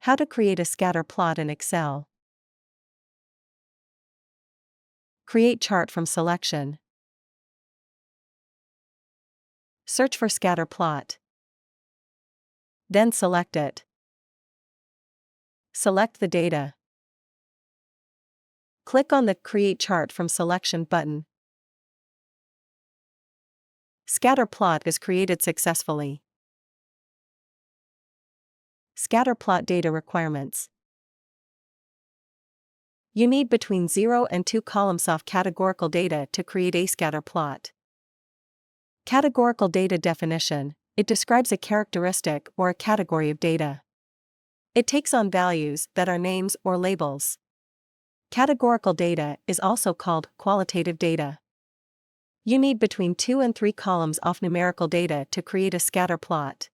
How to create a scatter plot in Excel. Create chart from selection. Search for scatter plot. Then select it. Select the data. Click on the Create Chart from Selection button. Scatter plot is created successfully. Scatter plot data requirements. You need between 0 and 2 columns of categorical data to create a scatter plot. Categorical data definition: it describes a characteristic or a category of data. It takes on values that are names or labels. Categorical data is also called qualitative data. You need between 2 and 3 columns of numerical data to create a scatter plot.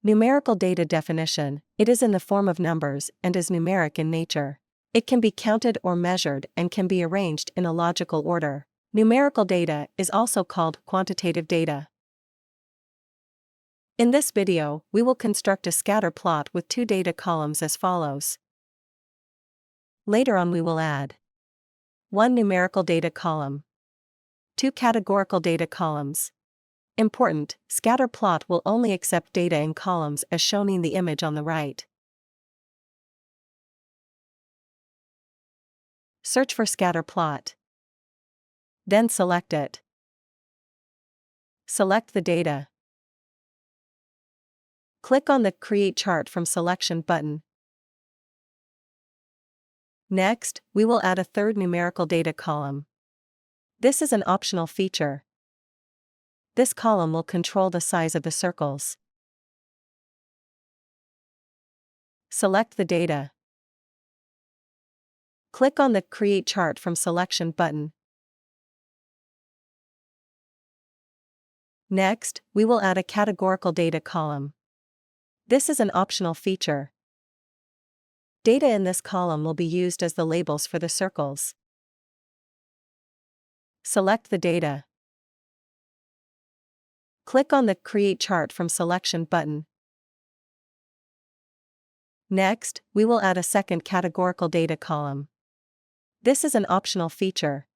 Numerical data definition: it is in the form of numbers and is numeric in nature. It can be counted or measured and can be arranged in a logical order. Numerical data is also called quantitative data. In this video, we will construct a scatter plot with 2 data columns as follows. Later on we will add 1 numerical data column, 2 categorical data columns. Important: scatter plot will only accept data in columns as shown in the image on the right. Search for scatter plot. Then select it. Select the data. Click on the Create Chart from Selection button. Next, we will add a third numerical data column. This is an optional feature. This column will control the size of the circles. Select the data. Click on the Create Chart from Selection button. Next, we will add a categorical data column. This is an optional feature. Data in this column will be used as the labels for the circles. Select the data. Click on the Create Chart from Selection button. Next, we will add a second categorical data column. This is an optional feature.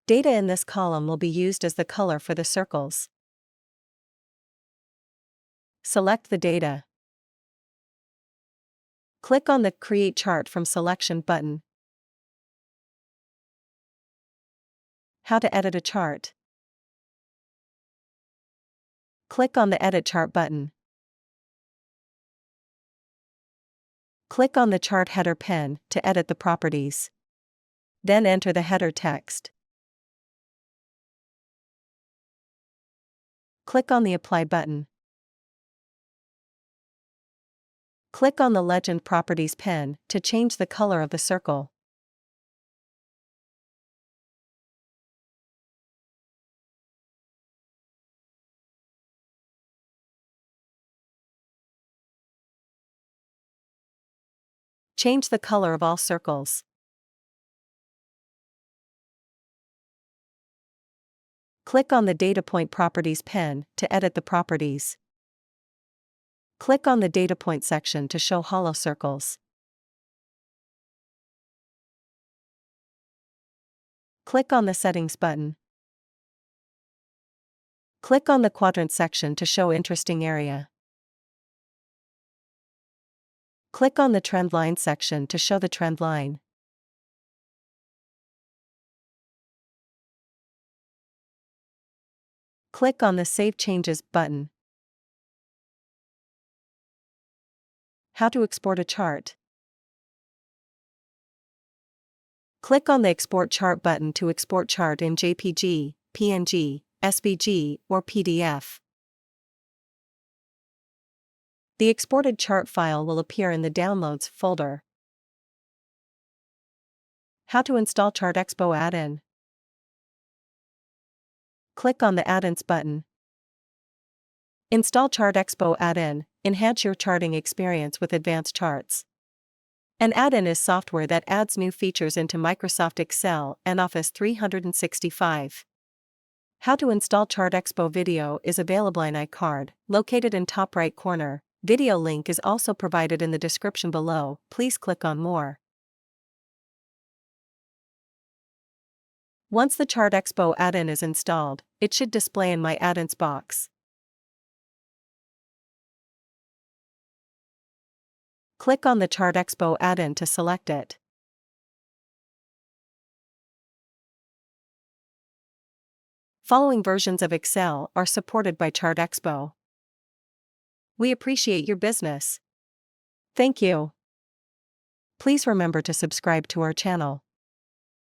Data in this column will be used as the color for the circles. Select the data. Click on the Create Chart from Selection button. How to edit a chart. Click on the Edit Chart button. Click on the chart header pen to edit the properties. Then enter the header text. Click on the Apply button. Click on the Legend Properties pen to change the color of the circle. Change the color of all circles. Click on the Data Point Properties pen to edit the properties. Click on the Data Point section to show hollow circles. Click on the Settings button. Click on the Quadrant section to show interesting area. Click on the Trendline section to show the trend line. Click on the Save Changes button. How to export a chart. Click on the Export Chart button to export chart in JPG, PNG, SVG, or PDF. The exported chart file will appear in the Downloads folder. How to install ChartExpo add-in. Click on the Add-ins button. Install ChartExpo add-in, enhance your charting experience with advanced charts. An add-in is software that adds new features into Microsoft Excel and Office 365. How to install ChartExpo video is available in iCard, located in top right corner. Video link is also provided in the description below, please click on more. Once the ChartExpo add-in is installed, it should display in my add-ins box. Click on the ChartExpo add-in to select it. Following versions of Excel are supported by ChartExpo. We appreciate your business. Thank you. Please remember to subscribe to our channel.